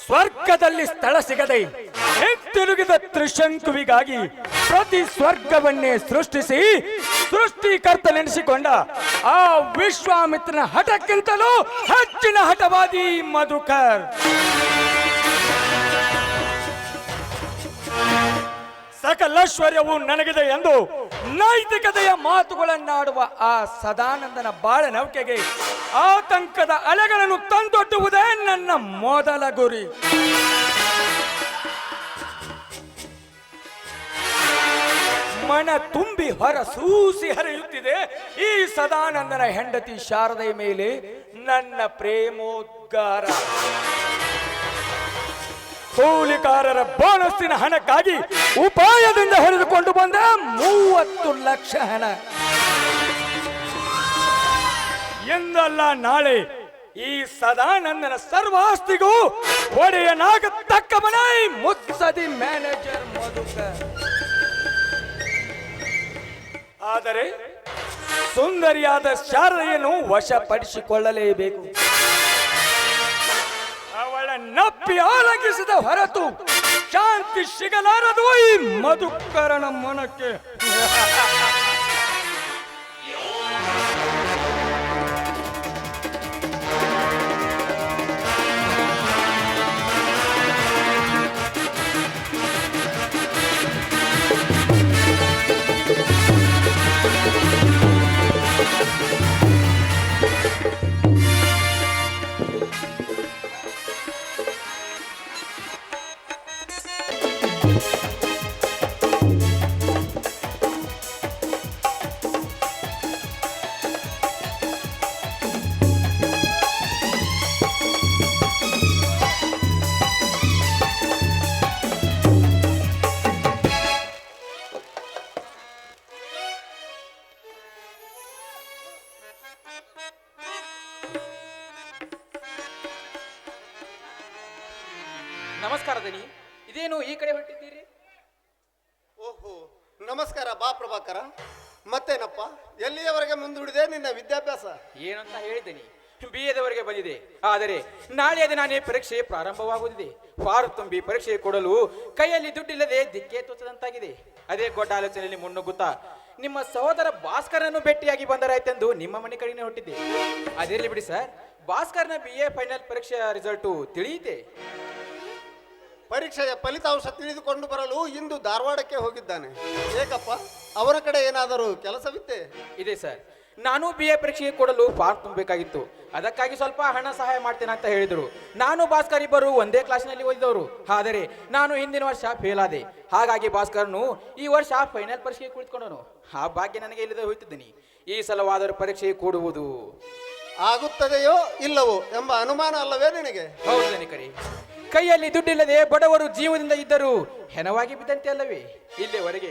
ಸ್ವರ್ಗದಲ್ಲಿ ಸ್ಥಳ ಸಿಗದೆ ಹಿಂತಿರುಗಿದ ತ್ರಿಶಂಕುವಿಗಾಗಿ ಪ್ರತಿ ಸ್ವರ್ಗವನ್ನೇ ಸೃಷ್ಟಿಸಿ ಸೃಷ್ಟಿಕರ್ತನೆನಿಸಿಕೊಂಡ ಆ ವಿಶ್ವಾಮಿತ್ರನ ಹಠಕ್ಕಿಂತಲೂ ಹೆಚ್ಚಿನ ಹಠವಾದಿ ಮಧುಕರ್. ಸಕಲೈಶ್ವರ್ಯವು ನನಗಿದೆ ಎಂದು ನೈತಿಕತೆಯ ಮಾತುಗಳನ್ನಾಡುವ ಆ ಸದಾನಂದನ ಬಾಳ ನೌಕೆಗೆ ಆತಂಕದ ಅಲೆಗಳನ್ನು ತಂದೊಡ್ಡುವುದೇ ನನ್ನ ಮೊದಲ ಗುರಿ. ಮನ ತುಂಬಿ ಹೊರ ಸೂಸಿ ಹರಿಯುತ್ತಿದೆ ಈ ಸದಾನಂದನ ಹೆಂಡತಿ ಶಾರದೆಯ ಮೇಲೆ ನನ್ನ ಪ್ರೇಮೋದ್ಗಾರ. ಕೂಲಿಕಾರರ ಬೋನಸ್ಸಿನ ಹಣಕ್ಕಾಗಿ ಉಪಾಯದಿಂದ ಹೊಡೆದುಕೊಂಡು ಬಂದ 30 ಲಕ್ಷ ಹಣ. ಎಂದಲ್ಲ ನಾಳೆ ಈ ಸದಾನಂದನ ಸರ್ವಾಸ್ತಿಗೂ ಒಡೆಯನಾಗ ತಕ್ಕ ಮನೆ ಮುತ್ಸದಿ ಮ್ಯಾನೇಜರ್ ಮಧುಕರ್. ಆದರೆ ಸುಂದರಿಯಾದ ಶಾರದೆಯನ್ನು ವಶಪಡಿಸಿಕೊಳ್ಳಲೇಬೇಕು. ಅವಳ ನಪ್ಪಿ ಆಲಂಗಿಸಿದ ಹೊರತು ಶಾಂತಿ ಸಿಗಲಾರದು ಈ ಮಧುಕರನ ಮನಕ್ಕೆ. ನಮಸ್ಕಾರ ದನಿ, ಇದೇನು ಈ ಕಡೆ ಹೊರಟಿದ್ದೀರಿ? ಓಹೋ, ನಮಸ್ಕಾರ ಬಾ ಪ್ರಭಾಕರ. ಮತ್ತೇನಪ್ಪ, ಎಲ್ಲಿಯವರೆಗೆ ಮುಂದೂಡಿದೆ ನಿನ್ನ ವಿದ್ಯಾಭ್ಯಾಸ? ಏನಂತ ಹೇಳಿದ್ದೀನಿ, BA ಬಂದಿದೆ. ಆದರೆ ನಾಳೆಯ ದಿನಾನೇ ಪರೀಕ್ಷೆ ಪ್ರಾರಂಭವಾಗುತ್ತಿದೆ. ಫಾರು ತುಂಬಿ ಪರೀಕ್ಷೆ ಕೊಡಲು ಕೈಯಲ್ಲಿ ದುಡ್ಡಿಲ್ಲದೆ ದಿಕ್ಕೆ ತೋಚದಂತಾಗಿದೆ. ಅದೇ ದೊಡ್ಡ ಆಲೋಚನೆಯಲ್ಲಿ ಮುನ್ನುಗ್ಗುತ್ತಾ ನಿಮ್ಮ ಸಹೋದರ ಭಾಸ್ಕರನ್ನು ಭೇಟಿಯಾಗಿ ಬಂದರಾಯ್ತೆಂದು ನಿಮ್ಮ ಮನೆ ಕಡೆಗೆ ಹೊರಟಿದ್ದೆ. ಅದಿರಲಿ ಬಿಡಿ ಸರ್, ಭಾಸ್ಕರ್ನ BA ಫೈನಲ್ ಪರೀಕ್ಷೆಯ ರಿಸಲ್ಟು ತಿಳಿಯಿತೆ? ಪರೀಕ್ಷೆಯ ಫಲಿತಾಂಶ ತಿಳಿದುಕೊಂಡು ಬರಲು ಇಂದು ಧಾರವಾಡಕ್ಕೆ ಹೋಗಿದ್ದಾನೆ. ಏಕಪ್ಪ, ಅವರ ಕಡೆ ಏನಾದರೂ ಕೆಲಸವಿತ್ತೆ? ಇದೆ ಸರ್, ನಾನು BA ಪರೀಕ್ಷೆಗೆ ಕೊಡಲು ಫಾರ್ಮ್ ತುಂಬಬೇಕಾಗಿತ್ತು. ಅದಕ್ಕಾಗಿ ಸ್ವಲ್ಪ ಹಣ ಸಹಾಯ ಮಾಡ್ತೇನೆ ಅಂತ ಹೇಳಿದರು. ನಾನು ಭಾಸ್ಕರ್ ಇಬ್ಬರು ಒಂದೇ ಕ್ಲಾಸ್ನಲ್ಲಿ ಓದಿದವರು. ಆದರೆ ನಾನು ಹಿಂದಿನ ವರ್ಷ ಫೇಲ್ ಆದೆ. ಹಾಗಾಗಿ ಭಾಸ್ಕರ್ನು ಈ ವರ್ಷ ಫೈನಲ್ ಪರೀಕ್ಷೆಗೆ ಕುಳಿತುಕೊಂಡನು. ಆ ಭಾಗ್ಯ ನನಗೆ ಇಲ್ಲದೆ ಹೋಯ್ತಿದ್ದೀನಿ. ಈ ಸಲವಾದರೂ ಪರೀಕ್ಷೆ ಕೊಡುವುದು ಆಗುತ್ತದೆಯೋ ಇಲ್ಲವೋ ಎಂಬ ಅನುಮಾನ ಅಲ್ಲವೇ ನಿನಗೆ? ಹೌದು ದನಿಕರಿ, ಕೈಯಲ್ಲಿ ದುಡ್ಡಿಲ್ಲದೆ ಬಡವರು ಜೀವದಿಂದ ಇದ್ದರೂ ಹೆಣವಾಗಿ ಬಿದ್ದಂತೆ ಅಲ್ಲವೇ? ಇಲ್ಲಿವರೆಗೆ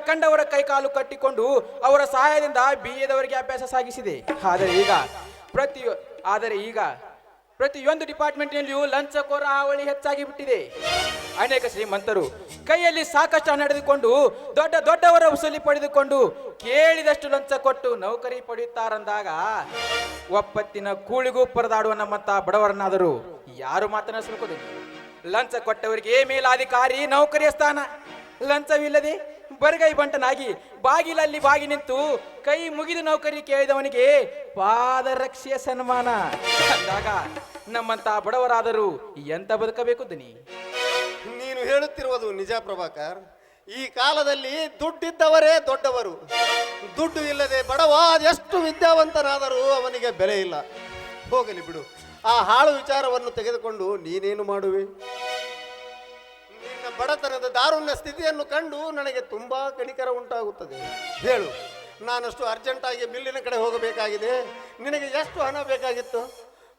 ಕಂಡವರ ಕೈಕಾಲು ಕಟ್ಟಿಕೊಂಡು ಅವರ ಸಹಾಯದಿಂದ BA ಅಭ್ಯಾಸ ಸಾಗಿಸಿದೆ. ಆದರೆ ಈಗ ಪ್ರತಿಯೊಂದು ಡಿಪಾರ್ಟ್ಮೆಂಟ್ನಲ್ಲಿಯೂ ಲಂಚಕೋರ ಹಾವಳಿ ಹೆಚ್ಚಾಗಿ ಬಿಟ್ಟಿದೆ. ಅನೇಕ ಶ್ರೀಮಂತರು ಕೈಯಲ್ಲಿ ಸಾಕಷ್ಟು ಹಣ ಹಿಡಿದುಕೊಂಡು ದೊಡ್ಡವರ ವಸೂಲಿ ಪಡೆದುಕೊಂಡು ಕೇಳಿದಷ್ಟು ಲಂಚ ಕೊಟ್ಟು ನೌಕರಿ ಪಡೆಯುತ್ತಾರಂದಾಗ ಒಪ್ಪತ್ತಿನ ಕೂಳಿಗೂ ಪರದಾಡುವ ನಮ್ಮಂತ ಬಡವರನ್ನಾದರೂ ಯಾರು ಮಾತನಾಡಿಸಬೇಕು? ಲಂಚ ಕೊಟ್ಟವರಿಗೆ ಮೇಲಾಧಿಕಾರಿ ನೌಕರಿಯ ಸ್ಥಾನ, ಲಂಚವಿಲ್ಲದೆ ಬರಗೈ ಬಂಟನಾಗಿ ಬಾಗಿಲಲ್ಲಿ ಬಾಗಿ ನಿಂತು ಕೈ ಮುಗಿದು ನೌಕರಿ ಕೇಳಿದವನಿಗೆ ಪಾದರಕ್ಷೆಯ ಸನ್ಮಾನ ಅಂದಾಗ ನಮ್ಮಂತ ಬಡವರಾದರೂ ಎಂತ ಬದುಕಬೇಕು ದನಿ? ನೀನು ಹೇಳುತ್ತಿರುವುದು ನಿಜ ಪ್ರಭಾಕರ್. ಈ ಕಾಲದಲ್ಲಿ ದುಡ್ಡಿದ್ದವರೇ ದೊಡ್ಡವರು. ದುಡ್ಡು ಇಲ್ಲದೆ ಬಡವ ಎಷ್ಟು ವಿದ್ಯಾವಂತನಾದರೂ ಅವನಿಗೆ ಬೆಲೆ ಇಲ್ಲ. ಹೋಗಲಿ ಬಿಡು, ಆ ಹಾಳು ವಿಚಾರವನ್ನು ತೆಗೆದುಕೊಂಡು ನೀನೇನು ಮಾಡುವೆ? ನಿನ್ನ ಬಡತನದ ದಾರುಣ್ಯ ಸ್ಥಿತಿಯನ್ನು ಕಂಡು ನನಗೆ ತುಂಬಾ ಕನಿಕರ ಉಂಟಾಗುತ್ತದೆ. ಹೇಳು, ನಾನಷ್ಟು ಅರ್ಜೆಂಟಾಗಿ ಮಿಲ್ಲಿನ ಕಡೆ ಹೋಗಬೇಕಾಗಿದೆ. ನಿನಗೆ ಎಷ್ಟು ಹಣ ಬೇಕಾಗಿತ್ತು?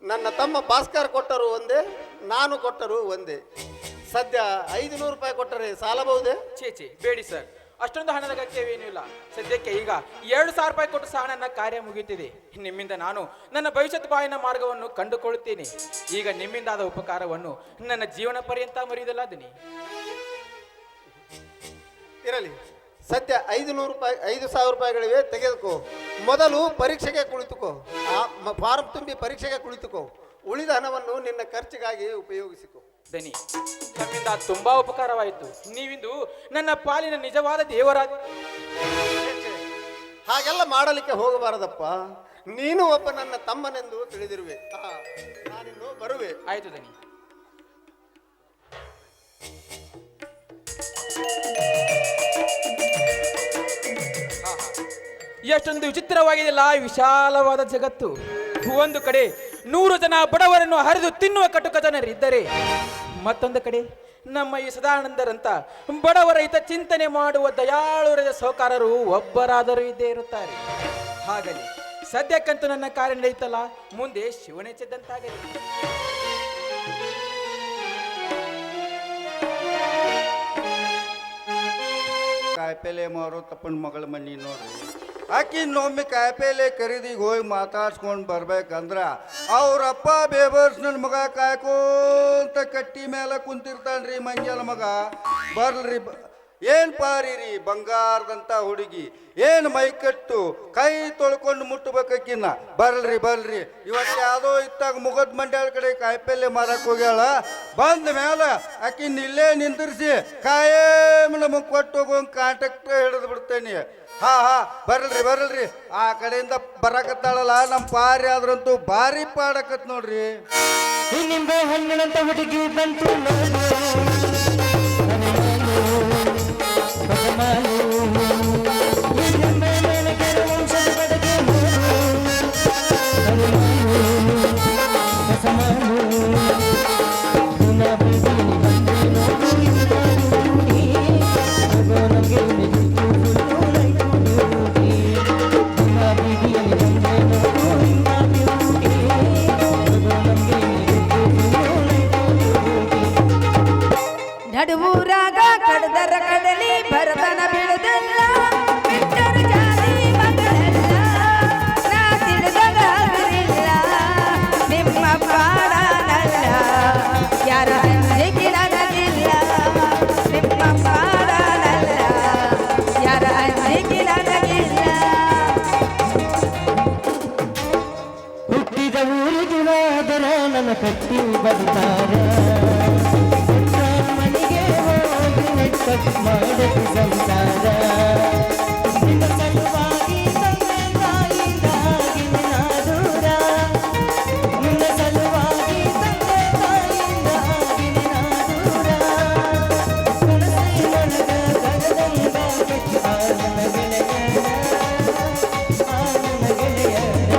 ನನ್ನ ತಮ್ಮ ಭಾಸ್ಕರ್ ಕೊಟ್ಟರು ಒಂದೇ, ನಾನು ಕೊಟ್ಟರು ಒಂದೇ. ಸದ್ಯ 500 ರೂಪಾಯಿ ಕೊಟ್ಟರೆ ಸಾಲಬಹುದೇ? ಚೇಚಿ ಬೇಡಿ ಸರ್, ಅಷ್ಟೊಂದು ಹಣದ ಅಗತ್ಯವೇನೂ ಇಲ್ಲ. ಸದ್ಯಕ್ಕೆ ಈಗ 2,000 ರೂಪಾಯಿ ಕೊಟ್ಟು ಸಹ ನನ್ನ ಕಾರ್ಯ ಮುಗಿಯುತ್ತಿದೆ. ನಿಮ್ಮಿಂದ ನಾನು ನನ್ನ ಭವಿಷ್ಯತ್ ಬಾಯಿನ ಮಾರ್ಗವನ್ನು ಕಂಡುಕೊಳ್ಳುತ್ತೇನೆ. ಈಗ ನಿಮ್ಮಿಂದಾದ ಉಪಕಾರವನ್ನು ನನ್ನ ಜೀವನ ಪರ್ಯಂತ ಮರೆಯುವುದಿಲ್ಲ ದನಿ. ಇರಲಿ, ಸದ್ಯ 5,000 ರೂಪಾಯಿಗಳಿವೆ, ತೆಗೆದುಕೋ. ಮೊದಲು ಪರೀಕ್ಷೆಗೆ ಕುಳಿತುಕೋ. ಫಾರ್ಮ್ ತುಂಬಿ ಪರೀಕ್ಷೆಗೆ ಕುಳಿತುಕೋ. ಉಳಿದ ಹಣವನ್ನು ನಿನ್ನ ಖರ್ಚಿಗಾಗಿ ಉಪಯೋಗಿಸಿಕೋ. ದನಿ, ನಮ್ಮಿಂದ ತುಂಬಾ ಉಪಕಾರವಾಯಿತು. ನೀವಿಂದು ನನ್ನ ಪಾಲಿನ ನಿಜವಾದ ದೇವರಾದ. ಹಾಗೆಲ್ಲ ಮಾಡಲಿಕ್ಕೆ ಹೋಗಬಾರದಪ್ಪ. ನೀನು ಒಬ್ಬ ನನ್ನ ತಮ್ಮನೆಂದು ತಿಳಿದಿರುವೆ. ನಾನಿನ್ನು ಬರುವೆ. ಆಯ್ತು ದನಿ. ಎಷ್ಟೊಂದು ವಿಚಿತ್ರವಾಗಿದೆಯಲ್ಲ ವಿಶಾಲವಾದ ಜಗತ್ತು. ಒಂದು ಕಡೆ 100 ಜನ ಬಡವರನ್ನು ಹರಿದು ತಿನ್ನುವ ಕಟುಕ ಜನರಿದ್ದರೆ, ಮತ್ತೊಂದು ಕಡೆ ನಮ್ಮ ಈ ಸದಾನಂದರಂತ ಬಡವರ ಹಿತ ಚಿಂತನೆ ಮಾಡುವ ದಯಾಳುರದ ಸಹಕಾರರು ಒಬ್ಬರಾದರೂ ಇದ್ದೇ ಇರುತ್ತಾರೆ. ಹಾಗಲಿ ಸದ್ಯಕ್ಕಂತೂ ನನ್ನ ಕಾರ್ಯ ನಡೆಯುತ್ತಲ್ಲ, ಮುಂದೆ ಶಿವನೆಚ್ಚದಂತಾಗಲಿ. ಕಾಯಿಪಲ್ಲೆ ಮಾರೋ ತಪ್ಪನ ಮಗಳ ಮನಿ ನೋಡ್ರಿ. ಆಕಿನ್ನೊಮ್ಮೆ ಕಾಯಿಪಲ್ಲೆ ಖರೀದಿಗೆ ಹೋಗಿ ಮಾತಾಡ್ಸ್ಕೊಂಡು ಬರ್ಬೇಕಂದ್ರ ಅವ್ರಪ್ಪ ಬೇಬರ್ಸ್ ನನ್ನ ಮಗ ಕಾಯ್ಕೋಂತ ಕಟ್ಟಿ ಮೇಲೆ ಕುಂತಿರ್ತಾನ್ರಿ ಮಂಜಲ ಮಗ. ಬರ್ಲ್ರಿ ಏನ್ ಪಾರಿರಿ ಬಂಗಾರದಂತ ಹುಡುಗಿ, ಏನ್ ಮೈಕಟ್ಟು ಕೈ ತೊಳ್ಕೊಂಡು ಮುಟ್ಟಬೇಕಕ್ಕಿನ್ನ. ಬರ್ಲ್ರಿ ಬರ್ಲ್ರಿ, ಇವತ್ತು ಯಾವುದೋ ಇತ್ತಾಗ ಮುಗದ್ ಮಂಡ್ಯಾಳ ಕಡೆ ಕಾಯಿಪಲ್ಲೆ ಮಾರಕ್ ಹೋಗ್ಯಾಳ. ಬಂದ ಮೇಲೆ ಆಕಿನ್ ಇಲ್ಲೇ ನಿಂದಿರ್ಸಿ ಕಾಯಂ ನಮಗ್ ಕೊಟ್ಟು ಹೋಗೋಂಗ್ ಕಾಂಟ್ಯಾಕ್ಟ್ ಹಿಡಿದು ಬಿಡ್ತೇನೆ. ಹಾ ಬರ್ಲ್ರಿ ಬರ್ಲ್ರಿ, ಆ ಕಡೆಯಿಂದ ಬರಕತ್ತಾಳಲ್ಲ ನಮ್ಮ ಪಾರಿ ಆದ್ರಂತೂ ಭಾರಿ ಪಾಡಕತ್ ನೋಡ್ರಿ. ನಿಂಬೆ ಹಣ್ಣಿನಂತ ಹುಡುಗಿ ಬಂತು ನಡುವೂರಾಗ ಕಡದರ ಕಡಲಿ ಭರತನ ಬಿಡುದಲ್ಲ, ಬಿಟ್ಟರ ಜಾತಿ ಮಗಳೆಲ್ಲ ನಾ ತಿಳಿದಾಗ ಆಗಿರಿಲ್ಲ, ನಿಮ್ಮ ಪಾಡನಲ್ಲ ಯಾರ ಅಂಜಿಕೆ ನನಗಿಲ್ಲ, ನಿಮ್ಮ ಪಾಡನಲ್ಲ ಯಾರ ಅಂಜಿಕೆ ನನಗಿಲ್ಲ. ಹುಟ್ಟಿದ ಊರಿಗೆ ಹೋದರ ನನ್ನ ಕಟ್ಟಿ ಬರ್ತಾರ, ಮಾಡದು ಸಂಸಾರ. ನಿನ್ನ ಸಲುವಾಗಿ ತಂದೆ ತಾಯಿಯಿಂದಾಗಿನ ನಾದೂರ, ನಿನ್ನ ಸಲುವಾಗಿ ತಂದೆ ತಾಯಿಯಿಂದಾಗಿನ ನಾದೂರ. ಕನಸಿನೊಳಗ ಕನದೈವ ಕಟ್ಟಿ ಆನನ ಗೆಳೆಯರ, ಆನನ ಗೆಳೆಯರ.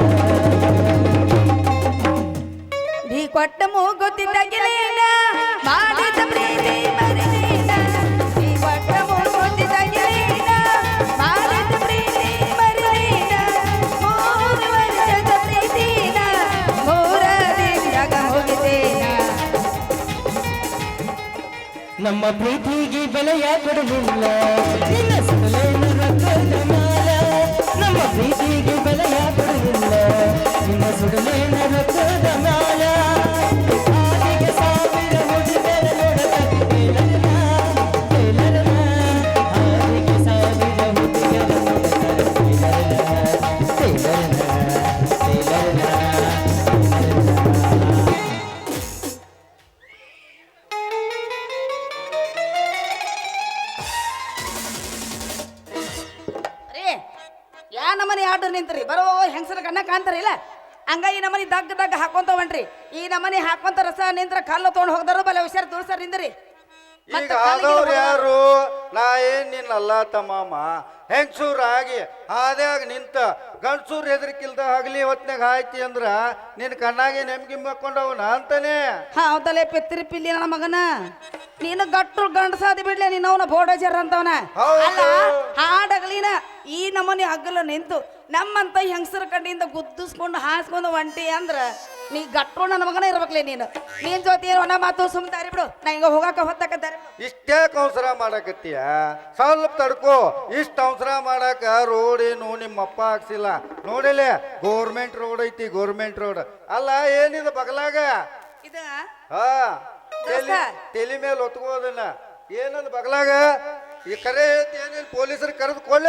ನೀ ಕೊಟ್ಟ ಮೂಗುತ್ತಿದ್ದ ಗೆಳೆಯನ ಮಾಡಿದ ಪ್ರೀತಿ ಮರಿನೇನ, ನೀ ಕೊಟ್ಟ ಮೂಗುತ್ತಿದ್ದ ಗೆಳೆಯನ ಮಾಡಿದ ಪ್ರೀತಿ ಮರಿನೇನ, 3 ವರ್ಷದ ಪ್ರೀತಿನ 3 ದಿನದಾಗ ಮುಗಿದೇನ. ನಮ್ಮ ಪ್ರೀತಿಗೆ ಬೆಲೆಯ ಕೊಡಲಿಲ್ಲ, ನಿನ್ನ ಸುಡಲೇನ ರಕ್ತದ ಮಾಲ. ನಮ್ಮ ಪ್ರೀತಿಗೆ ಬೆಲೆಯ ಕೊಡಲಿಲ್ಲ, ನಿನ್ನ ಸುಡಲೇನ ರಕ್ತದ ಮಾಲ. ಹಾಗೆ 1000 ಹುಡುಗರ ನೋಡತಕ್ಕೇಲರನ, ಕೇಲರನ. ಹಾಗೆ 1000 ಹುಡುಗರ ನೋಡತಕ್ಕೇಲರನ, ಕೇಲರನ, ಕೇಲರನ. ರೀ ಯಾ ನಮನಿ ಆರ್ಡರ್ ನಿಂತ್ರಿ, ಬರೋ ಹೆಂಗಸರ ಕಣ್ಣ ಕಾಣ್ತಾರಿಲ್ಲ, ಹಂಗ ಈ ನಮನಿ ದಗ್ ದಗ್ ಹಾಕೊಂತ ಹೊಂಟ್ರಿ. ಈ ನಮನಿ ಹಾಕೊಂತ ರಸ ನಿಂತ್ರ ಕಲ್ಲು ತೊಗೊಂಡು ಹೋಗ್ದಾರು ಬಲೆ ಹುಷಾರ್ ದೂರ ನಿಂದ್ರಿ. ಈಗ ಆದವ್ರು ಯಾರು? ನಾ ಏನ್ ನಿನ್ನಲ್ಲ ತಮ್ಮ, ಹೆಂಗಸೂರಾಗಿ ಹಾದ್ಯಾಗ ನಿಂತ ಗಂಡಸೂರ್ ಹೆದರಿಕಿಲ್ದ ಹಗಲಿ ಹೊತ್ನಾಗ ಆಯ್ತಿ ಅಂದ್ರ ನಿನ್ ಕಣ್ಣಾಗೆ ನೆಮ್ಗಿ ಮಕ್ಕೊಂಡವನ ಅಂತಾನೆ. ಹೌದಲ್ಲೇ ಪೆತ್ತಿರಿ ಪಿಲ್ಲಿ ನನ್ನ ಮಗನ, ನೀನು ಗಟ್ರು ಗಂಡಸಾದಿ ಬಿಡ್ಲೆ ನೀನು ಅವನ ಬೋಡಜರ್ ಅಂತವನ. ಹೌದು. ಅಲ್ಲ ಹಾಡಗಲಿನ ಈ ನಮೂನಿ ಹಗ್ಗಲ ನಿಂತು ನಮ್ಮಂತ ಹೆಂಗಸರ ಕಡೆಯಿಂದ ಗುದ್ದಿಸ್ಕೊಂಡು ಹಾಸ್ಕೊಂಡು ಒಂಟಿ ಅಂದ್ರ ನೀ ಗಟ್ರು ನನ್ನ ಮಗನ ಇರ್ಬೇಕ್ಲೆ ನೀನು. ನೀನ್ ಜೊತೆ ಏನೋ ಮಾತು ಸುಮ್ ದಾರಿ ಬಿಡು, ನಾ ಹಿಂಗ ಹೋಗಾಕ ಹೊತ್ತಕ ದಾರಿ ಬಿಡು. ಇಷ್ಟೇ ಅವಸರ ಮಾಡಕತ್ತೀಯ, ಸ್ವಲ್ಪ ತಡ್ಕೋ. ಇಷ್ಟ ಅವಸರ ಮಾಡಾಕ ರೋಡ್ ಏನು ನಿಮ್ಮಪ್ಪ ಹಾಕ್ಸಿಲ್ಲ ನೋಡಿಲೆ, ಗೋರ್ಮೆಂಟ್ ರೋಡ್ ಐತಿ, ಗೋರ್ಮೆಂಟ್ ರೋಡ್. ಅಲ್ಲ ಏನಿದೆ ಬಗಲಾಗ? ಇದ ಹಾ ದೋಸ್ತ. ತಲೆ ಮೇಲೆ ಒತ್ಕೋದನ್ನ ಏನಂದ ಬಗಲಾಗ? ಈ ಕರೆ ಹೇಳ್ತಿ ಏನೇನು ಪೊಲೀಸರು ಕರೆದು ಕೊಳ್ಳ?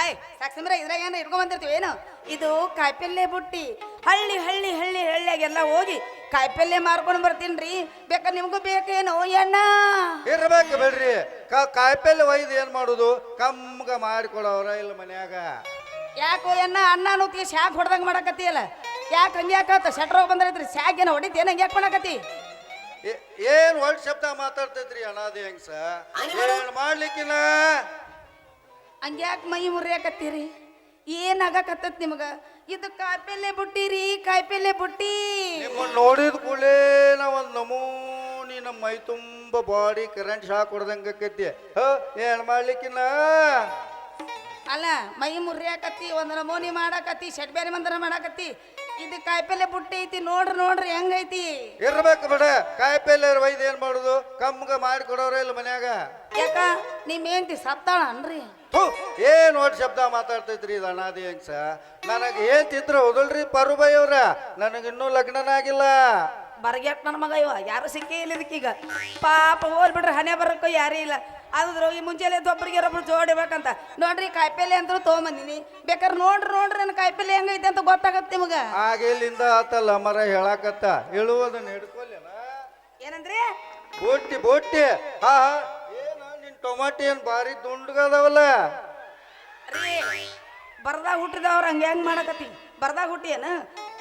ಆಯ್ ಸಾಕ್ಸಿಮ್ರ ಇದ್ರಾಗ ಏನ ಇಟ್ಕೊಂಡ್ ಬಂದಿರ್ತೀವಿ ಏನು ಇದು ಕಾಯಿಪಲ್ಲೆ ಬುಟ್ಟಿ ಹಳ್ಳಿಯಾಗೆಲ್ಲ ಹೋಗಿ ಕಾಯಿಪಲ್ಲೆ ಮಾರ್ಕೊಂಡು ಬರ್ತೀನ್ರಿ ಬೇಕಾ ನಿಮ್ಗೂ ಬೇಕೇನು ಎಣ್ಣ ಇರ್ಬೇಕು ಬಿಡ್ರಿ ಕಾಯಿಪಲ್ಲೆ ಒಯ್ದು ಏನ್ ಮಾಡುದು ಕಮ್ಮಗ ಮಾಡಿಕೊಡವ್ರ ಇಲ್ಲ ಮನ್ಯಾಗ ಯಾಕೋ ಎಣ್ಣ ಅನ್ನ ಅನ್ನೋತಿ ಶಾಕ್ ಹೊಡೆದಂಗ ಮಾಡಕತ್ತಿಯಲ್ಲ ಯಾಕೆ ಹಂಗೆ ಯಾಕತ್ತ ಶಟ್ರೋಗ ಬಂದ್ರೈತ್ರಿ ಶಾಕ್ ಏನೋ ಹೊಡಿತೇನ ಹಂಗೆ ಯಾಕೆ ಮಾಡಕತ್ತಿ ಏನ್ ಒಳ್ಳೆ ಶಬ್ದ ಮಾತಾಡ್ತೈತ್ರಿ ಅನಾದಿ ಹೆಂಗ್ಸ ಏನ್ ಮಾಡ್ಲಿಕ್ಕಿಲ್ಲ ಹಂಗೆ ಯಾಕೆ ಮೈ ಮುರಿಯಾಕತ್ತೀರಿ ಏನ್ ಆಗಕತ್ತತ್ ನಿಮಗ ಇದು ಕಾಯಿಪಲ್ಲೆ ಬುಟ್ಟಿ ರೀ ಕಾಯಿಪಲ್ಲೆ ಬುಟ್ಟಿ ನಿಮ್ಮನ್ನ ನೋಡಿದ ಕೂಡಲೇ ನಾ ಒಂದ್ ನಮೂನಿ ನಮ್ಮ ಮೈ ತುಂಬ ಬಾಡಿ ಕರೆಂಟ್ ಶಾಕ್ ಹೊಡೆದಂಗ ಆಕೈತಿ ಏನ್ ಮಾಡ್ಲಿಕ್ಕಿಲ್ಲ ಅಲ್ಲ ಮೈ ಮುರಿಯಾಕತ್ತಿ ಒಂದ್ ನಮೂನಿ ಮಾಡಾಕತ್ತಿ ಶೆಟ್ ಬೇರೆ ಮಂದನ ಮಾಡಾಕತ್ತಿ ಇದು ಕಾಯಿಪಲ್ಲೆ ಬುಟ್ಟಿ ಐತಿ ನೋಡ್ರಿ ಹೆಂಗೈತಿ ಇರ್ಬೇಕು ಬಿಡ ಕಾಯಿಪಲ್ಲೆ ಒಯ್ದು ಏನ್ ಮಾಡುದು ಕಮ್ಮಗ ಮಾಡಿಕೊಡವ್ರ ಇಲ್ಲ ಮನ್ಯಾಗ ಯಾಕ ನಿಮ್ ಏನ್ತಿ ಸತ್ತಾಳ ಅನ್ರಿ ಏನ್ ಒಟ್ಟು ಶಬ್ದ ಮಾತಾಡ್ತೈತ್ರಿ ಇದು ಅನಾದಿ ಹೆಂಗ್ಸ ನನಗೆ ಏನ್ ತಿದ್ರ ಹೋದಲ್ರಿ ಪರುಬೈ ಅವ್ರ ನನಗಿನ್ನೂ ಲಗ್ನನ ಆಗಿಲ್ಲ ಬರ್ಗ್ಯಾಟ್ ನನ್ನ ಮಗ ಇವ ಯಾರು ಸಿಕ್ಕೇ ಇಲ್ಲ ಇದಕ್ಕೀಗ ಪಾಪ ಹೋಗ್ಬಿಟ್ರೆ ಹಣೆ ಬರಕ್ಕೋ ಯಾರೇ ಇಲ್ಲ ಆದ್ರೆ ಈ ಮುಂಚೆಲೆ ಒಬ್ಬರಿಗೆ ಜೋಡಿಬೇಕಂತ ನೋಡ್ರಿ ಕಾಯಿಪಲ್ಲೆ ಅಂತೂ ತೊಗೊಂಬಂದಿನಿ ಬೇಕಾದ್ರೆ ನೋಡ್ರಿ ನನ್ನ ಕಾಯಿಪಲ್ಲೆ ಹೆಂಗೈತೆ ಅಂತ ಗೊತ್ತಾಗತ್ತೆ ನಿಮಗ ಆಗಿಲ್ಲಿಂದ ಆತಲ್ಲ ಮರ ಹೇಳಾಕತ್ತ ಹೇಳುವುದನ್ನ ಹಿಡ್ಕೊಲ್ಲೇನ ಏನಂದ್ರಿ ಬೋಟಿ ಹಾ ಏನ ನಿನ್ ಟೊಮಾಟಿ ಏನ್ ಬಾರಿ ದುಂಡ್ಗದವಲ್ಲ ರೀ ಬರ್ದಾಗ ಹುಟ್ಟಿದವ್ರು ಹಂಗೆ ಹೆಂಗ್ ಮಾಡಕತ್ತಿ ಬರ್ದಾಗ ಹುಟ್ಟಿ ಏನು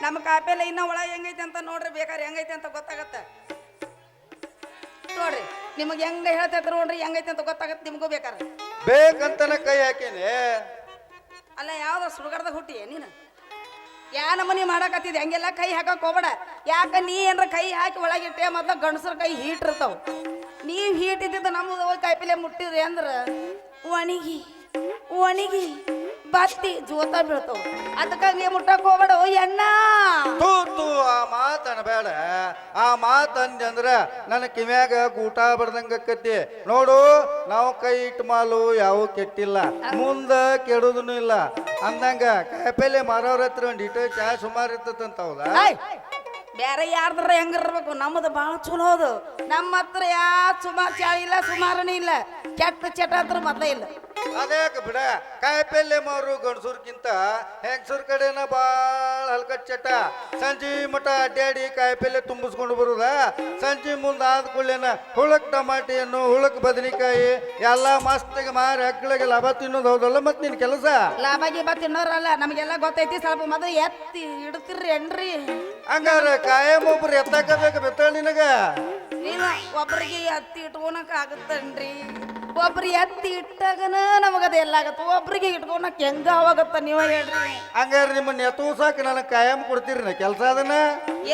ನಮ್ಮ ಕಾಯಿಪಲ್ಲೆ ಇನ್ನ ಒಳಗೆ ಹೆಂಗೈತೆ ಅಂತ ನೋಡ್ರಿ ಬೇಕಾದ್ರೆ ಹೆಂಗೈತೆ ಅಂತ ಗೊತ್ತಾಗತ್ತ ನೋಡ್ರಿ ನಿಮಗೆ ಹೆಂಗ ಹೇಳ್ತೈತ್ರ ನೋಡ್ರಿ ಹೆಂಗೈತೆ ಅಂತ ಗೊತ್ತಾಗತ್ತೆ ನಿಮಗೂ ಬೇಕಾರೆ ಬೇಕಂತನ ಕೈ ಹಾಕೇನಿ ಅಲ್ಲ ಯಾವ್ದ ಸುಡುಗಾಡ್ದಾಗ ಹುಟ್ಟಿ ನೀನು ಯಾ ನಮನಿ ಮಾಡಕತ್ತಿದ್ದೆ ಹಂಗೆಲ್ಲ ಕೈ ಹಾಕಕ್ ಹೋಗ್ಬೇಡ ಯಾಕ ನೀ ಏನ್ರ ಕೈ ಹಾಕಿ ಒಳಗಿಟ್ಟೆ ಮೊದ್ಲ ಗಂಡಸ್ರ ಕೈ ಹೀಟ್ ಇರ್ತಾವ ನೀವ್ ಹೀಟ್ ಇದ್ದಿದ್ದು ನಮ್ದು ಹೋಗಿ ಕಾಯಿಪಲ್ಲೆ ಮುಟ್ಟಿದ್ರಿ ಅಂದ್ರ ಒಣಗಿ ಬತ್ತಿ ಜೋತ ಬೀಳ್ತಾವ ಅದಕ್ಕಾಗಿ ಮುಟ್ಟಕ್ ಹೋಗ್ಬೇಡ ಎಣ್ಣ ತೂ ಆ ಮಾತನ ಬೇಡ ಆ ಮಾತಂದ ಅಂದ್ರ ನನ್ನ ಕಿವ್ಯಾಗ ಗೂಟ ಬಡ್ದಂಗ ಆಕತಿ ನೋಡು ನಾವು ಕೈ ಇಟ್ಟು ಮಾಲು ಯಾವ ಕೆಟ್ಟಿಲ್ಲ ಮುಂದ ಕೆಡುದನು ಇಲ್ಲ ಅಂದಂಗ ಕಾಯಿಪಲ್ಲೆ ಮಾರೋರ ಹತ್ರ ಒಂದ್ ಇಟ್ಟು ಚಾ ಸುಮಾರು ಇರ್ತದಂತ ಹೌದಾ ಬೇರೆ ಯಾರ್ದಾರ ಹೆಂಗಿರ್ಬೇಕು ನಮ್ಮದು ಭಾಳ ಚಲೋ ಅದು ನಮ್ಮ ಹತ್ರ ಯಾ ಸುಮಾರು ಚಾ ಇಲ್ಲ ಸುಮಾರನೇ ಇಲ್ಲ ಕೆಟ್ಟ ಚಟ ಹತ್ರ ಮೊದಲೇ ಇಲ್ಲ ಅದ್ಯಾಕ ಬಿಡ ಕಾಯಿಪಲ್ಲೆ ಮಾರು ಗಂಡಸೂರ್ಕಿಂತ ಹೆಂಗಸೂರ್ ಕಡೆನ ಬಾಳ ಹಲ್ಕಟ್ ಚಟ ಸಂಜೆ ಮಠ ಅಡ್ಡಾಡಿ ಕಾಯಿಪಲ್ಲೆ ತುಂಬಿಸ್ಕೊಂಡು ಬರುದ ಸಂಜೆ ಮುಂದೆ ಆದ ಕೂಡಲೇನ ಹುಳಕ್ ಟಮಾಟಿಯನ್ನು ಹುಳಕ್ ಬದನೆಕಾಯಿ ಎಲ್ಲಾ ಮಸ್ತಿಗೆ ಮಾರಿ ಹಕ್ಕಳಿಗೆ ಲಾಭ ತಿನ್ನೋದು ಹೌದಲ್ಲ ಮತ್ ನಿನ್ ಕೆಲಸ ಲಾಭ ಗೀಬ ತಿನ್ನೋರಲ್ಲ ನಮಗೆಲ್ಲ ಗೊತ್ತೈತಿ ಸ್ವಲ್ಪ ಮೊದಲು ಎತ್ತಿ ಇಡ್ತಿರ್ರಿ ಏನ್ರಿ ಹಂಗಾರ ಕಾಯಂ ಒಬ್ರು ಎತ್ತಾಕಬೇಕು ಬೆತ್ತಾಳ ನಿನಗ ಇಲ್ಲ ಒಬ್ರಿಗೆ ಎತ್ತಿ ಇಟ್ಕೊಳಕ್ ಆಗತ್ತನ್ರಿ ಒಬ್ರು ಎತ್ತಿ ಇಟ್ಟಾಗನ ನಮಗದ ಎಲ್ಲ ಆಗತ್ತ ಒಬ್ರಿಗೆ ಇಟ್ಕೊಳಕ್ ಹೆಂಗ ಅವಾಗತ್ತ ನೀವ ಹೇಳ್ರಿ ಹಂಗಾರ ನಿಮ್ಮನ್ನ ಎತ್ತುಸಾಕ ನನಗೆ ಕಾಯಂ ಕೊಡ್ತೀರಿ ಕೆಲಸ ಅದನ್ನ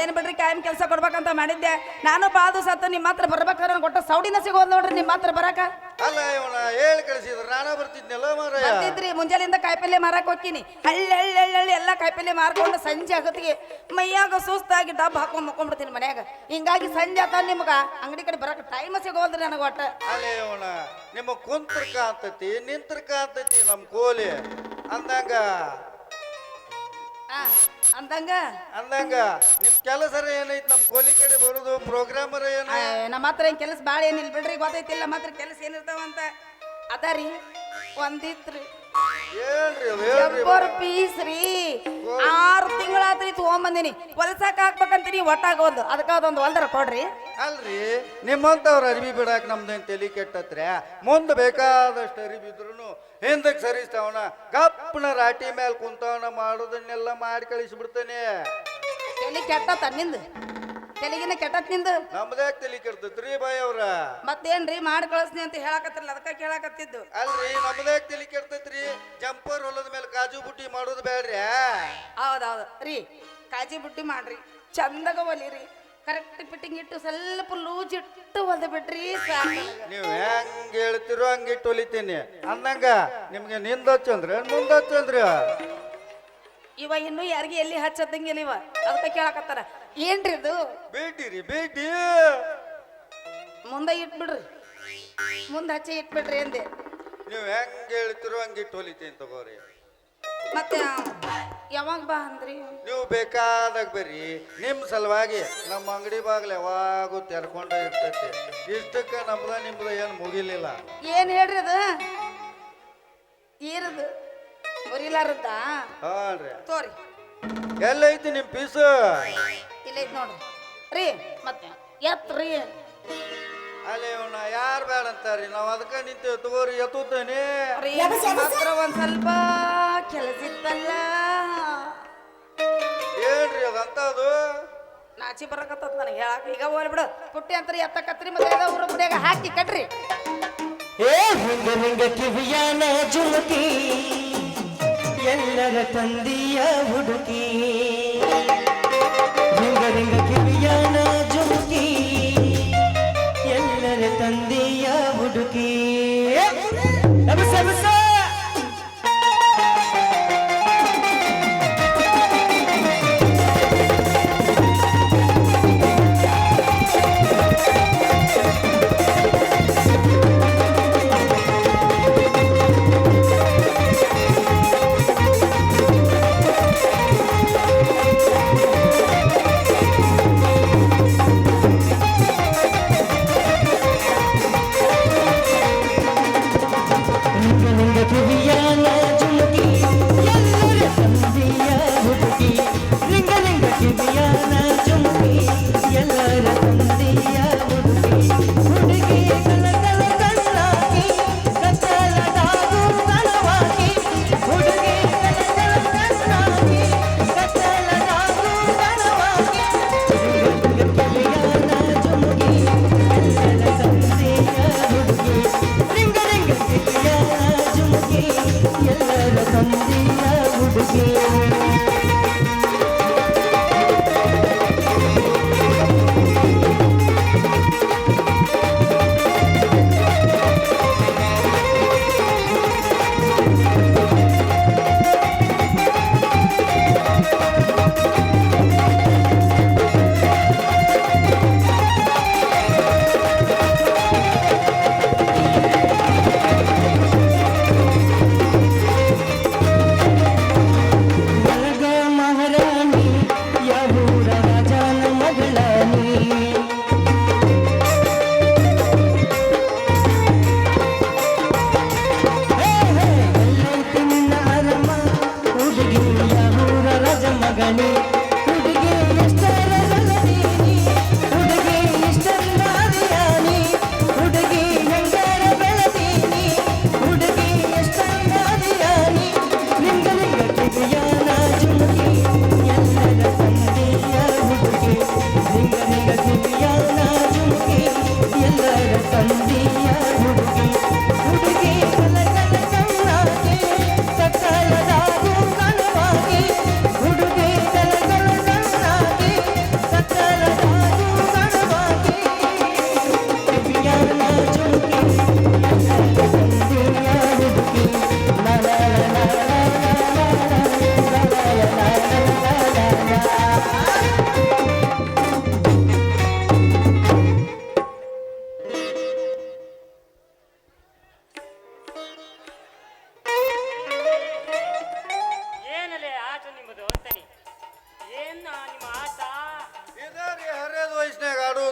ಏನ್ ಬಿಡ್ರಿ ಕಾಯಂ ಕೆಲಸ ಕೊಡ್ಬೇಕಂತ ಮಾಡಿದ್ದೆ ನಾನು ಬಾದು ಸತ್ತು ನಿಮ್ಮ ಹತ್ರ ಬರ್ಬೇಕಾದ್ರೆ ಕೊಟ್ಟ ಸೌಡಿನ ಸಿಗೋದ್ ನೋಡ್ರಿ ನಿಮ್ಮ ಹತ್ರ ಬರಾಕ ಅಲ್ಲ ಇವನ ಹೇಳಿ ಕಳಿಸಿದ್ರ ನಾನ ಬರ್ತಿದ್ನಲ್ಲ ಮಾರಾಯ ಬರ್ತಿದ್ರಿ ಮುಂಜಾನೆಯಿಂದ ಕಾಯಿಪಲ್ಲೆ ಮಾರಕ್ ಹೋಗ್ತೀನಿ ಹಳ್ಳಿ ಎಲ್ಲ ಕಾಯಿಪಲ್ಲೆ ಮಾರ್ಕೊಂಡು ಸಂಜೆ ಆಗತ್ತಿಗೆ ಮೈಯಾಗ ಸುಸ್ತಾಗಿ ಡಬ್ಬ ಹಾಕೊಂಡ್ ಮಕ್ಕೊಂಡ್ಬಿಡ್ತೀನಿ ಮನ್ಯಾಗ ಹಿಂಗಾಗಿ ಸಂಜೆ ಆತ ನಿಮ್ಗ ಅಂಗಡಿ ಕಡೆ ಬರಕ ಟೈಮ್ ಸಿಗೋಲ್ರಿ ನನಗ ಒಟ್ಟ ಅಲ್ಲೇ ಇವನ ನಿಮ್ಮ ಕುಂತ್ರಕ ಅಂತತಿ ನಿಂತ್ರಕ ಅಂತತಿ ನಮ್ ಕೋಲಿ ಅಂದಂಗ ಅಂದಂಗ ನಿಮ್ ಕೆಲಸರ ಏನೈತಿ ನಮ್ ಕೋಲಿ ಕಡೆ ಬರುದು ಪ್ರೋಗ್ರಾಮರ ಏನ ನಮ್ಮ ಹತ್ರ ಏನ್ ಕೆಲಸ ಬಾಳ ಏನಿಲ್ಲ ಬಿಡ್ರಿ ಗೊತ್ತೈತಿಲ್ಲ ನಮ್ಮ ಹತ್ರ ಕೆಲಸ ಏನಿರ್ತಾವಂತ ಅದಾರಿ ಒಂದಿತ್ರಿ ಹೇಳ್ರಿ ಅವ್ ಹೇಳ್ರಿ ಪೀಸ್ ರೀ 6 ತಿಂಗಳಾತ್ರಿ ತಗೊಂಬಂದಿನಿ ಹೊಲ್ಸಾಕ ಹಾಕ್ಬೇಕಂತೀನಿ ಒಟ್ಟಾಗೋದು ಅದಕ್ಕ ಅದೊಂದು ಹೊಲ್ದರ ಕೊಡ್ರಿ ಅಲ್ರಿ ನಿಮ್ಮಂತವ್ರ ಅರಿವಿ ಬಿಡಾಕ್ ನಮ್ದೇನ್ ತಲಿ ಕೆಟ್ಟತ್ರ್ಯಾ ಮುಂದ್ ಬೇಕಾದಷ್ಟು ಅರಿವಿ ಇದ್ರು ಹಿಂದಕ್ ಸರಿಸ್ತಾವನ ಗಪ್ಪನ ರಾಟಿ ಮೇಲೆ ಕುಂತವನ ಮಾಡೋದನ್ನೆಲ್ಲ ಮಾಡಿ ಕಳಿಸ್ಬಿಡ್ತಾನೆ ತಲಿ ಕೆಟ್ಟತ್ತ ನಿಂದು ತೆಲಿಗಿನ ಕೆಟ್ಟತ್ ನಿಂದು ನಮ್ದ್ಯಾಕ್ ತಲಿ ಕೆಡ್ತತ್ರಿ ಬಾಯ್ ಅವ್ರ ಮತ್ತೇನ್ರಿ ಮಾಡಿ ಕಳಿಸ್ನಿ ಅಂತ ಹೇಳಕತ್ತಿರಲ್ಲ ಅದಕ್ಕ ಕೇಳಕತ್ತಿದ್ದು ಅಲ್ರಿ ನಮ್ದ್ಯಾಕ್ ತಲಿ ಕೆಡ್ತೈತ್ರಿ ಜಂಪರ್ ಹೊಲದ ಮೇಲೆ ಕಾಜು ಬುಟ್ಟಿ ಮಾಡೋದು ಬೇಡ್ರಿ ಹೌದೌದು ರೀ ಕಾಜಿ ಬುಟ್ಟಿ ಮಾಡ್ರಿ ಚಂದಗ ಹೊಲಿರಿ ಕರೆಕ್ಟ್ ಫಿಟ್ಟಿಂಗ್ ಇಟ್ಟು ಸ್ವಲ್ಪ ಲೂಜ್ ಇಟ್ಟು ಹೊಲ್ದು ಬಿಡ್ರಿ ನೀವ್ ಹೆಂಗ್ ಹೇಳ್ತಿರೋ ಹಂಗಿಟ್ಟು ಹೊಲಿತೀನಿ ಅಂದಂಗ ನಿಮ್ಗೆ ನಿಂದ ಹಚ್ಚಂದ್ರ ಮುಂದ ಹಚ್ಚಂದ್ರ ಇವ ಇನ್ನು ಯಾರಿಗೆ ಎಲ್ಲಿ ಹಚ್ಚದಂಗಿಲ್ಲ ಇವ ಅದಕ್ಕೆ ಕೇಳಕತ್ತಾರ ಏನ್ರಿ ಇದು ಬೇಟಿರಿ ಬೇಟಿ ಮುಂದೆ ಇಟ್ಬಿಡ್ರಿ ಮುಂದೆ ಹಚ್ಚಿ ಇಟ್ಬಿಡ್ರಿ ಅಂದೆ ನೀವ್ ಹೆಂಗ್ ಹೇಳ್ತಿರೋ ಹಂಗಿಟ್ಟು ಹೊಲಿತೀನಿ ತಗೋರಿ ಮತ್ತೆ ಯಾವಾಗ ಬಾ ಅಂದ್ರಿ ನೀವು ಬೇಕಾದಾಗ ಬರ್ರಿ ನಿಮ್ ಸಲುವಾಗಿ ನಮ್ಮ ಅಂಗಡಿ ಬಾಗ್ಲ ಯಾವಾಗೂ ತೆರ್ಕೊಂಡ ಇರ್ತೈತಿ ಇಷ್ಟಕ್ಕ ನಮ್ದ ನಿಮ್ದ ಏನ್ ಮುಗಿಲಿಲ್ಲ ಏನ್ ಹೇಳ್ರಿ ಅದು ಏನದು ಮುರಿಲಾರದ್ದ ಹಾಂ ರೀ ತೋರಿ ಎಲ್ಲೈತಿ ನಿಮ್ಮ ಪೀಸು ಇಲ್ಲ ಐತ್ ನೋಡ್ರಿ ರೀ ಮತ್ತೆ ಎತ್ರಿ ಅಲ್ಲಿ ಇವನ್ನ ಯಾರು ಬೇಡ ಅಂತಾರ್ರಿ ನಾವು ಅದಕ್ಕೆ ನಿಂತೇವೆ ತಗೋರಿ ಎತ್ತುತ್ತೇನೆ ರೀ ಮಾತ್ರ ಒಂದ್ ಸ್ವಲ್ಪ ಕೆಲಸ ಇತ್ತಲ್ಲ ಏನ್ರಿ ಅದಂತದು ನಾಚಿ ಬರಕತ್ತ ನನಗೆ ಹೇಳಕ್ ಈಗ ಹೋಗ್ಲಿ ಬಿಡು ಪುಟ್ಟಿ ಅಂತಾರೆ ಎತ್ತಕತ್ರಿ ಮತ್ತೆ ಊರ ಗುಡಿಯಾಗ ಹಾಕಿ ಕಟ್ರಿ ಏ ಹಿಂಗ ಹಿಂಗ ಕಿವಿಯಾನ ಜುಮುಕಿ ಎಲ್ಲರ ತಂದಿಯ ಹುಡುಕಿ ಹಿಂಗ ಹಿಂಗ ಕಿವಿಯಾನ ಜುಮುಕಿ ಎಲ್ಲರ ತಂದಿಯ ಹುಡುಕಿ ಅಬಸ ಅಬಸ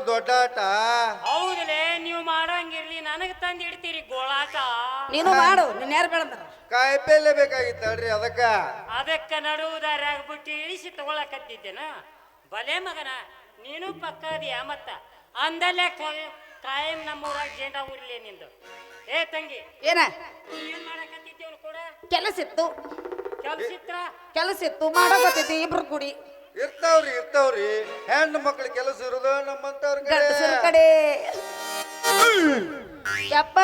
ದೊಡ್ಡಾಟ ಹೌದಲೇ ನೀವು ಮಾಡೋಂಗಿರ್ಲಿ ನನಗೆ ತಂದು ಇಡ್ತೀರಿ ಗೋಳಾಟ ನೀನು ಮಾಡು ನಿನ್ನ ಯಾರು ಬೇಡಂದ್ರ ಕಾಯಿಪಲ್ಲೆ ಬೇಕಾಗಿತ್ತಲ್ರಿ ಅದಕ್ಕ ನಡುವುದಾರ್ಯಾಗ ಬಿಟ್ಟು ಇಳಿಸಿ ತಗೊಳಕತ್ತಿದ್ದೇನ ಬಲೆ ಮಗನ ನೀನು ಪಕ್ಕ ಅದೀಯ ಮತ್ತ ಅಂದಲ್ಲೇ ಕಾಯಂ ನಮ್ಮೂರಾಗ ಜೇಂಡ ಊರ್ಲಿ ನಿಂದು ಏ ತಂಗಿ ಏನ ನೀ ಏನ್ ಮಾಡಕತ್ತಿದ್ದೇವ್ ಕೂಡ ಕೆಲಸ ಇತ್ತು ಕೆಲಸ ಇತ್ತು ಮಾಡೋಕತ್ತೈತಿ ಇಬ್ರು ಕೂಡಿ ಇರ್ತಾವ್ರಿ ಹೆಣ್ಣು ಮಕ್ಳು ಕೆಲಸ ಇರೋದು ನಮ್ಮಂತವ್ರ ಗಂಡಸರ ಕಡೆ ಯಪ್ಪ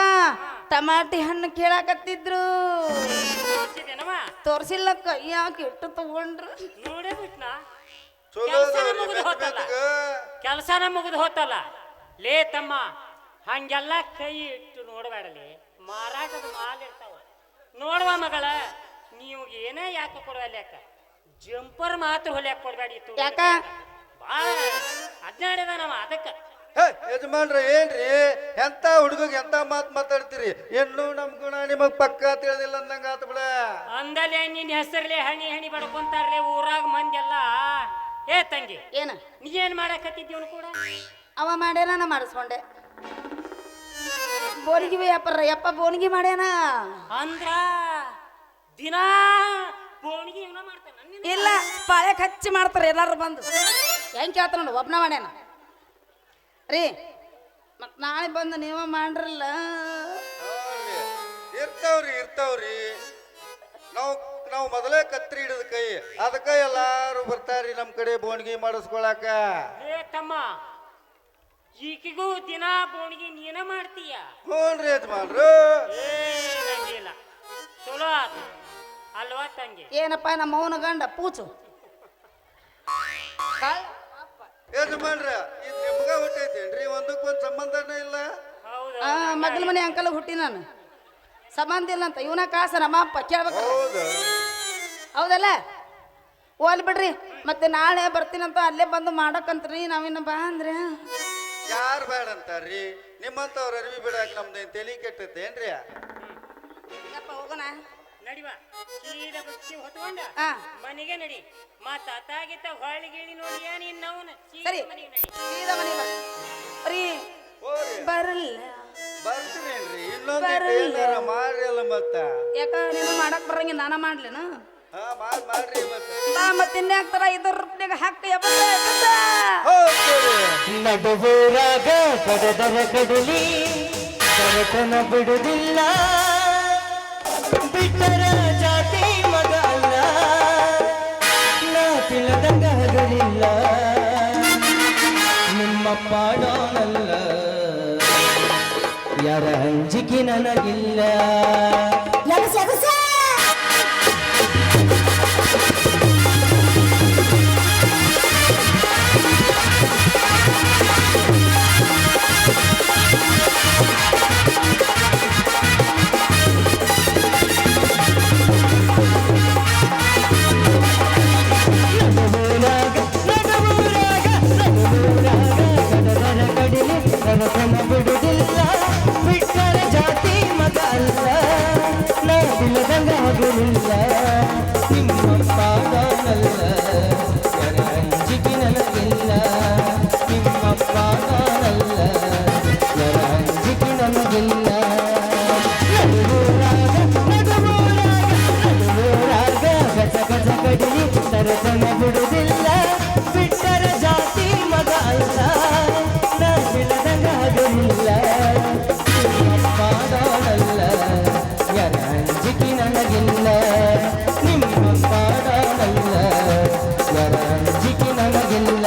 ಟಮಾಟಿ ಹಣ್ಣು ಕೇಳಾಕತ್ತಿದ್ರು ತೋರ್ಸಿಲ್ಲ ಕೈ ಯಾಕೆ ಇಟ್ಟು ತಗೊಂಡ್ರು ನೋಡೇ ಬಿಟ್ನಾ ಚಲೋ ಕೆಲಸನ ಮುಗಿದು ಹೋತಲ್ಲ ಲೇ ತಮ್ಮ ಹಂಗೆಲ್ಲ ಕೈ ಇಟ್ಟು ನೋಡಬೇಡಲಿ ಮಾರಾಟದ ಮಾಲ್ ಇರ್ತಾವ ನೋಡುವ ಮಗಳ ನೀವು ಏನೇ ಯಾಕೆ ಕೊಡುವಲ್ಲ ಯಾಕ ಜಂಪರ್ ಮಾತ್ರ ಹೊಲಿಯಾಕ ಕೊಡ್ಬೇಡಿತ್ತು ಯಾಕ ಭಾಳ ಅಜ್ಞಾಡಿದ ನಮ್ಮ ಅದಕ್ಕ ಯಜಮಾನ್ರ ಏನ್ರಿ ಎಂತ ಹುಡುಗಗೆ ಎಂತ ಮಾತು ಮಾತಾಡ್ತೀರಿ ಇನ್ನು ನಮ್ ಗುಣ ನಿಮಗ್ ಪಕ್ಕ ತಿಳಿದಿಲ್ಲ ಅಂದಂಗ ಆತ ಬಿಡ ಅಂದಲೇ ನಿನ್ ಹೆಸರ್ಲೆ ಹಣಿ ಹಣಿ ಬಡ್ಕೊಂತಾರ್ಲೆ ಊರಾಗ ಮಂದೆಲ್ಲ ಏ ತಂಗಿ ಏನ ನೀ ಏನ್ ಮಾಡಕತ್ತಿದ್ದೀವನು ಕೂಡ ಅವ ಮಾಡ್ಯಾನ ನಾ ಮಾಡಿಸ್ಕೊಂಡೆ ಬೋನಿಗೆ ವ್ಯಾಪಾರ ಯಪ್ಪ ಬೋನಿಗೆ ಮಾಡ್ಯಾನ ಅಂದ್ರ ದಿನಾ ಬೋಣಿಗೆ ಇವನ ಮಾಡ್ತಾನ ಇಲ್ಲ ಪಾಳೆ ಹಚ್ಚಿ ಮಾಡ್ತಾರೆ ಎಲ್ಲಾರು ಬಂದು ಹೆಂಗ್ ಕೇಳ್ತಾರ ನೋಡು ಒಬ್ನ ಮಾಡ್ಯಾನ ರೀ ಮತ್ ನಾಳೆ ಬಂದು ನೀವ ಮಾಡ್ರಲ್ಲ ಇರ್ತಾವ್ರಿ ನಾವು ಮೊದಲೇ ಕತ್ರಿ ಹಿಡಿದ ಕೈ ಅದಕ್ಕೆ ಎಲ್ಲಾರು ಬರ್ತಾರ್ರಿ ನಮ್ಮ ಕಡೆ ಬೋಣಿಗೆ ಮಾಡಿಸ್ಕೊಳಕ. ಏ ತಮ್ಮ ಈಕಿಗೂ ದಿನಾ ಬೋಣಿಗೆ ನೀನ ಮಾಡ್ತೀಯ ಹ್ಞೂನ್ರಿ ಯಜಮಾನ್ರು. ಏನಿಲ್ಲ ಚಲೋ ಆತು ಅಲ್ವಾ ತಂಗಿ ಏನಪ್ಪ ನಮ್ಮ ಅವನ ಗಂಡ ಪೂಚು ಯಜಮಾನ್ರ ಇದು ನಿಮ್ಗ ಹುಟ್ಟೈತೇನ್ರಿ? ಒಂದಕ್ಕೊಂದು ಸಂಬಂಧನೇ ಇಲ್ಲ. ಹೌದು ಮಗ್ಲ ಮನೆ ಅಂಕಲ್ ಹುಟ್ಟಿ ನಾನು ಸಂಬಂಧ ಇಲ್ಲ ಅಂತ ಇವನ ಕಾಸ ನಮ್ಮ ಅಪ್ಪ ಕೇಳ್ಬೇಕು ಹೌದು. ಹೌದಲ್ಲ ಹೋಲ್ ಬಿಡ್ರಿ ಮತ್ತೆ ನಾಳೆ ಬರ್ತೀನಂತ ಅಲ್ಲೇ ಬಂದು ಮಾಡಕಂತ್ರಿ ನಾವಿನ್ನ ಬಾ ಅಂದ್ರೆ ಯಾರು ಬೇಡ ಅಂತಾರ್ರಿ? ನಿಮ್ಮಂತವ್ರ ಅರಿವಿ ಬಿಡಾಕ ನಮ್ದೇನ್ ತಲಿ ಕೆಟ್ಟೈತೇನ್ರಿ? ಯಪ್ಪ ಹೋಗೋಣ ನಡಿವಾ ಸೀದಾ ಬಸ್ಸಿ ಹೊತ್ಕೊಂಡ ಹಾ ಮನೆಗೆ ನಡಿ ಮತ್ತ ಅತ್ತಾಗಿತ್ತ ಹೊಳ್ಳಿ ಗಿಳಿ ನೋಡಿ ನೀನ್ ನವನ ಸರಿ ಮನೆಗೆ ನಡಿ ಸೀದಾ ಮನೆ ಬಾ ರೀ ಹೋರಿ ಬರಲ್ಲ ಬರ್ತೀನೇನ್ರಿ? ಇನ್ನೊಂದು ಮಾಡ್ರಿ ಅಲ್ಲ ಮತ್ತ. ಯಾಕ ನೀನು ಮಾಡಕ್ ಬರಂಗಿ ನಾನ ಮಾಡ್ಲೇನು ಹಾ ಮಾಡ್ರಿ ಮತ್ತೆ. ಬಾ ಮತ್ತೆ ಇನ್ನೇ ಆಗ್ತಾರ 5 ರೂಪಾಯಿಗೆ ಹಾಕ ಹೋಗ್ತೀರಿ. ನಡುವೂರಾಗ ಕಡದರ ಕಡಲಿ ಕರತನ ಬಿಡುದಿಲ್ಲ ಬಿಟ್ಟರ ಜಾತಿ ಮಗ ಅಲ್ಲ ನಾ ತಿಳಿದಂಗ ಹಗಲಿಲ್ಲ ನಿಮ್ಮ ಪಾಡೋನಲ್ಲ ಯಾರ ಅಂಜಿಕೆ ನನಗಿಲ್ಲ. ಬಿಡುದಿಲ್ಲ ಬಿಟ್ಟರ ಜಾತಿ ಮಗ ಅಲ್ಲ ನಾ ಬಿಲದಂಗ ಹಗಲಿಲ್ಲ ನಿಮ್ಮ ಪಾದನಲ್ಲ ಯಾರ ಅಂಜಿಕೆ ನನಗಿಲ್ಲ ನಿಮ್ಮ ಪಾದನಲ್ಲ ಯಾರ ಅಂಜಿಕೆ ನನಗಿಲ್ಲ. ನಡುವೂರಾಗ ಗಜ ಗಜ ಕಡಿಲಿ ತರತನ ಬಿಡುದಿಲ್ಲ ಬಿಟ್ಟರ ಜಾತಿ ಮಗ ಅಲ್ಲ ನಾ ಬಿಲದಂಗ ಹಗಲಿಲ್ಲ ನಿಮ್ಮ ಪಾದನಲ್ಲ ಯಾರ ಅಂಜಿಕೆ ನನಗಿಲ್ಲ ನಿಮ್ಮ ಪಾದನಲ್ಲ ಯಾರ ಅಂಜಿಕೆ ನನಗಿಲ್ಲ.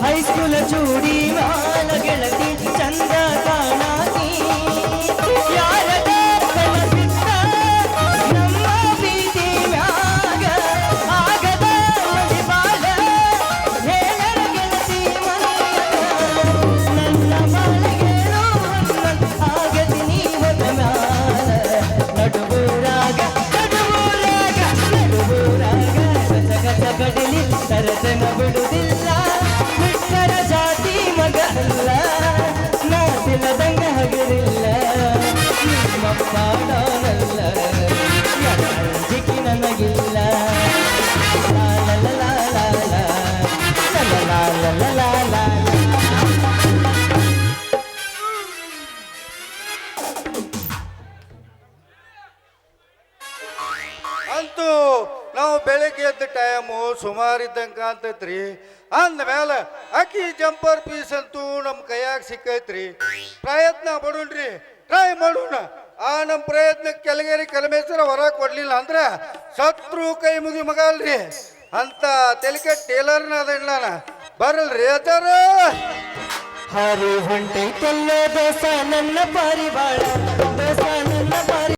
ಹೈಸ್ಕೂಲ ಚೂಡಿ ಮಾಲ ಗೆಳತಿ ಚಂದ ಕಾಣಾತಿ ಯಾರದ ಕನಸಿತ್ತ ನಮ್ಮ ಪ್ರೀತಿ ಮ್ಯಾಗ ಆಗದ ಮಡಿಬಾಳ ಹೇಳರ ಗೆಳತಿ ನನ್ನ ಬಾಳಗೇನು ಆಗತಿ ನೀ ಹೊತ್ತ ಮ್ಯಾಲ ನಡುವೂರಾಗ ಗಜ ಗಜ ಗಡಲಿ ತರತನ ಬಿಡುದಿಲ್ಲ ಬಿಟ್ಟರ ಜಾತಿ ಮಗ ಅಲ್ಲ ನಾ ತಿಳದಂಗ ಹಗಲಿಲ್ಲ ನಿಮ್ಮ ಪಾಡನಲ್ಲ ಯಾರ ಅಂಜಿಕೆ ನನಗಿಲ್ಲ. ಲಾಲ ಲಾಲ ಲಾಲ ಲಾಲ ಅಂತೂ ನಾವು ಬೆಳಗ್ಗೆ ಎದ್ದ ಟೈಮು ಸುಮಾರು ಇದ್ದಂಗೆ ಕಾಣ್ತೈತ್ರಿ. ಅಂದಮೇಲೆ ಅಕ್ಕಿ ಜಂಪರ್ ಪೀಸ್ ಅಂತೂ ನಮ್ಮ ಕೈಯಾಗ ಸಿಕ್ಕೈತ್ರಿ. ಪ್ರಯತ್ನ ಪಡೋಣ್ರಿ, ಟ್ರೈ ಮಾಡೋಣ. ಆ ನಮ್ಮ ಪ್ರಯತ್ನ ಕೆಳಗೇರಿ ಕಲಮೇಶ್ವರ ಹೊರ ಕೊಡ್ಲಿಲ್ಲ ಅಂದ್ರೆ ಶತ್ರು ಕೈ ಮುಗಿ ಮಗ ಅಲ್ರಿ ಅಂತ ತೆಲಿಕೆ ಟೇಲರ್ನ ಅದ ನಾನು ಬರಲ್ರಿ ಅದಾರ ಹಾರಿ ಹೊಂಟೈತಲ್ಲೋ ದೋಸ ನನ್ನ ಪಾರಿವಾಳ